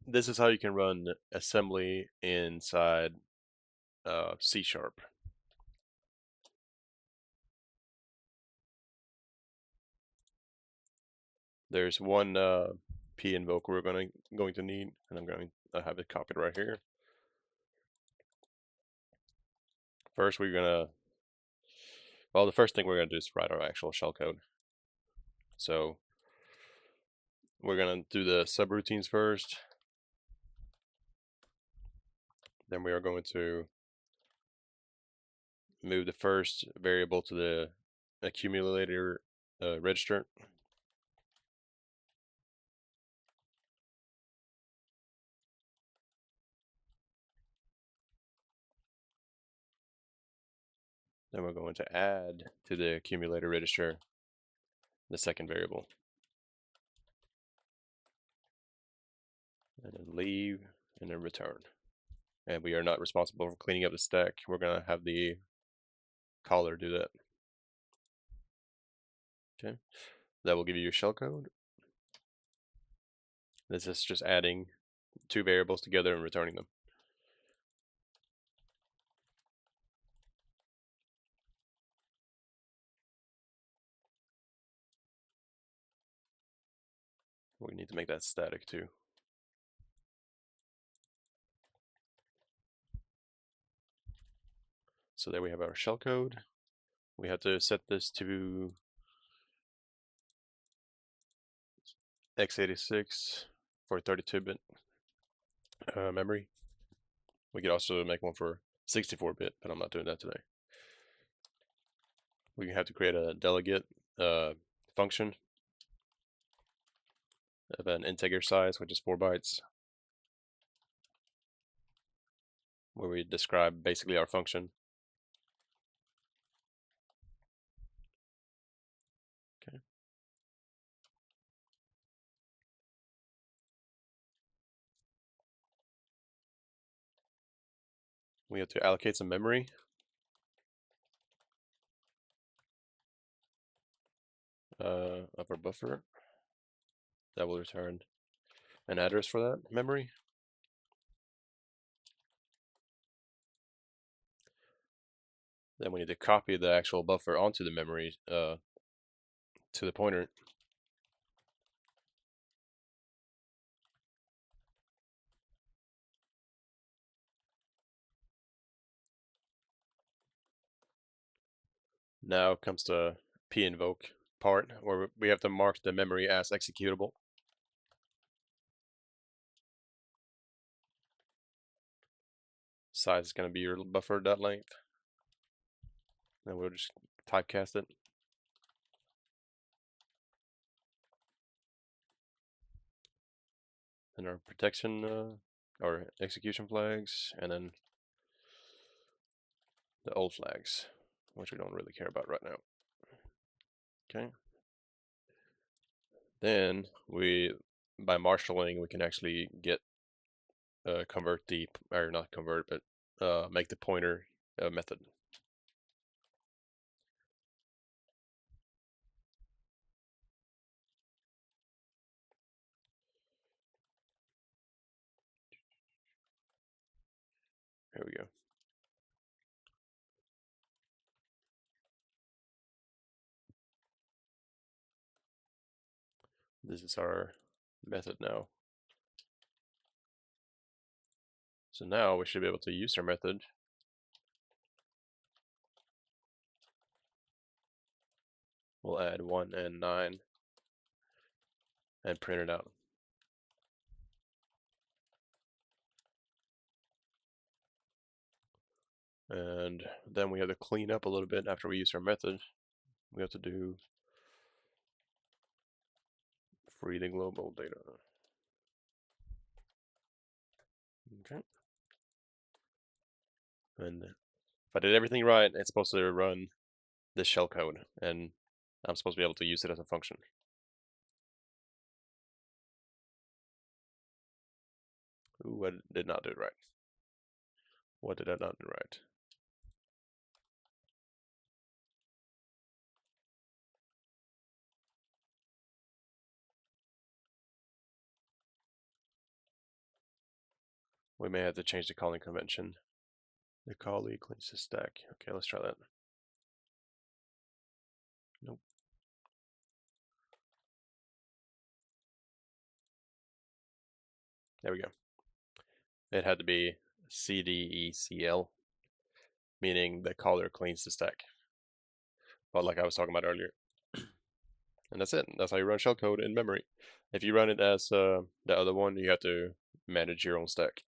this is how you can run assembly inside C#. There's one p invoke we're going to need, and I'm going to have it copied right here. First, the first thing we're gonna do is write our actual shellcode. So we're gonna do the subroutines first. Then we are going to move the first variable to the accumulator register. Then we're going to add to the accumulator register the second variable. And then leave, and then return. And we are not responsible for cleaning up the stack. We're gonna have the caller do that. Okay, that will give you your shellcode. This is just adding two variables together and returning them. We need to make that static too. So there we have our shellcode. We have to set this to x86 for 32-bit memory. We could also make one for 64-bit, but I'm not doing that today. We have to create a delegate function of an integer size, which is 4 bytes, where we describe basically our function. Okay. We have to allocate some memory. Of our buffer. That will return an address for that memory. Then we need to copy the actual buffer onto the memory to the pointer. Now comes the pinvoke part where we have to mark the memory as executable. Size is going to be your buffer.length. And we'll just typecast it. And our protection or execution flags, and then the old flags, which we don't really care about right now. Okay. Then by marshalling, we can actually get convert the, or not convert, but make the pointer a method. Here we go. This is our method now. So now we should be able to use our method. We'll add 1 and 9 and print it out. And then we have to clean up a little bit after we use our method. We have to do free the global data. Okay. And if I did everything right, it's supposed to run this shellcode, and I'm supposed to be able to use it as a function. Ooh, I did not do it right. What did I not do right? We may have to change the calling convention. The callee cleans the stack. Okay, let's try that. Nope. There we go. It had to be CDECL, meaning the caller cleans the stack. But like I was talking about earlier. And that's it. That's how you run shellcode in memory. If you run it as the other one, you have to manage your own stack.